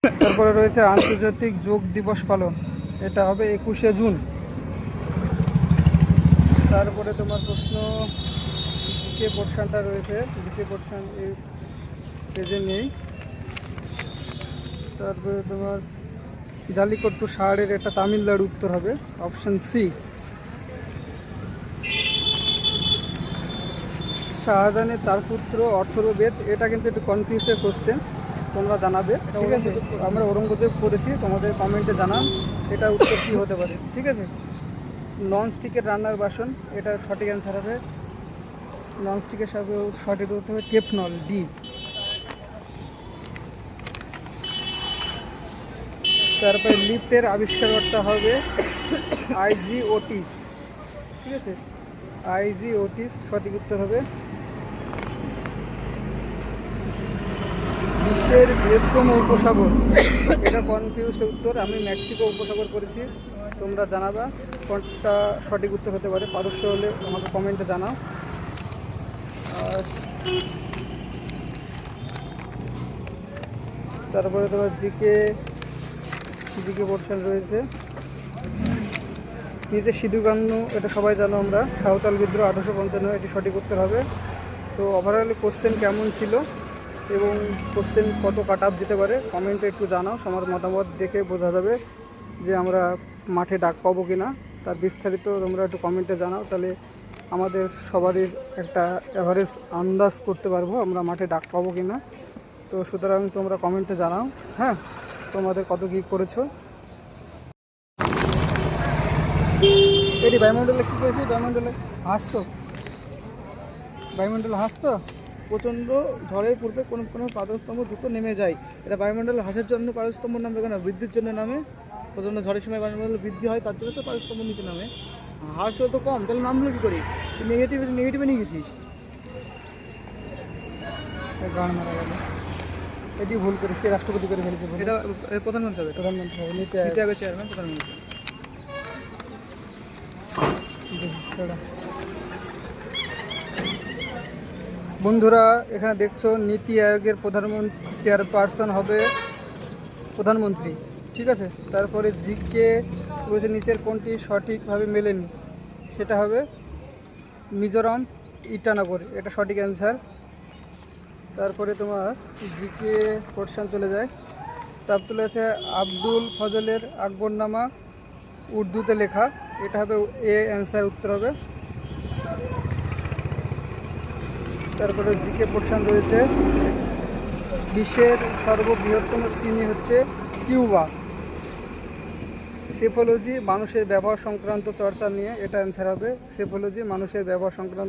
তারপরে রয়েছে আন্তর্জাতিক যোগ দিবস পালন, এটা হবে 21শে জুন। তারপরে তোমার প্রশ্ন জিকে পোর্শনটা রয়েছে, জিকে পোর্শন এই পেজে নেই। তারপরে তোমার জালিকট্টু শাহরের এটা তামিলনাড়ু উত্তর হবে, অপশান সি। শাহজাহানের 4 পুত্র অথর্ববেদ, এটা কিন্তু একটু কনফিউজড কোশ্চেন, তোমরা জানাবে, ঠিক আছে? আমরা ঔরঙ্গজেব করেছি, তোমাদের কমেন্টে জানান এটা উত্তর কী হতে পারে, ঠিক আছে? নন স্টিকের রান্নার বাসন, এটার সঠিক অ্যান্সার হবে নন স্টিকের সাথে সঠিক উত্তর হবে টেফনল, ডি। তারপরে লিফটের আবিষ্কারটা হবে আইজি ওটিস, ঠিক আছে? আইজি ওটিস সঠিক উত্তর হবে। বিশ্বের বৃহত্তম উপসাগর, এটা কনফিউজড উত্তর, আমি মেক্সিকো উপসাগর করেছি, তোমরা জানাবা কোনটা সঠিক উত্তর হতে পারে, পারস্য হলে আমাকে কমেন্টে জানাও। আর তারপরে তোমার জিকে পোর্শন রয়েছে, নিচে সিধুকানু, এটা সবাই জানো আমরা, সাঁওতাল বিদ্রোহ 1855, এটি সঠিক উত্তর হবে। তো ওভারঅল কোশ্চেন কেমন ছিল এবং কোশ্চেন কত কাট আপ যেতে পারে কমেন্টে একটু জানাও, আমার মতামত দেখে বোঝা যাবে যে আমরা মাঠে ডাক পাবো কি না, তার বিস্তারিত তোমরা একটু কমেন্টে জানাও, তাহলে আমাদের সবারই একটা অ্যাভারেজ আন্দাজ করতে পারবো আমরা মাঠে ডাক পাবো কি না। তো সুতরাং তোমরা কমেন্টে জানাও, হ্যাঁ, তোমাদের কত কী করেছো। এটি বায়ুমণ্ডলে কী করেছি, বায়ুমণ্ডলে হাসতো প্রচণ্ড ঝড়ের পূর্বে কোনো কোনো পাদস্তম্ভ দ্রুত নেমে যায়, এটা বায়ুমণ্ডলে হ্রাসের জন্য পাদস্তম্ভ নামে কেন, বৃদ্ধির জন্য নামে, প্রচণ্ড ঝড়ের সময় বায়ুমণ্ডলে বৃদ্ধি হয় তার জন্য তো পাদস্তম্ভ নিচে নামে। হ্রাস তো কম, তাহলে নামলো কী করি, নেগেটিভে নিয়ে গেছিস। গান মারা গেল, এটি ভুল করেছি, রাষ্ট্রপতি করে ফেলেছে, এটা প্রধানমন্ত্রী হবে, প্রধানমন্ত্রী হবে, নীতি নীতি আয়োগের চেয়ারম্যান প্রধানমন্ত্রী। বন্ধুরা এখানে দেখছো নীতি আয়োগের চেয়ারপারসন হবে প্রধানমন্ত্রী, ঠিক আছে? তারপরে জিকে রয়েছে নিচের কোনটি সঠিকভাবে মেলেনি, সেটা হবে মিজোরাম ইটানগর, এটা সঠিক অ্যান্সার। তারপরে তোমার জিকে পোর্শন চলে যায়, তার তুলে আছে আব্দুল ফজলের আকবরনামা উর্দুতে লেখা, এটা হবে এ অ্যান্সার, উত্তর হবে। তারপরে জিকে পোর্শন রয়েছে, বিশ্বের সর্ববৃহত্তম চিনি হচ্ছে কিউবা। সেফোলজি মানুষের ব্যবহার সংক্রান্ত চর্চা নিয়ে, এটা অ্যান্সার হবে সেফোলজি মানুষের ব্যবহার সংক্রান্ত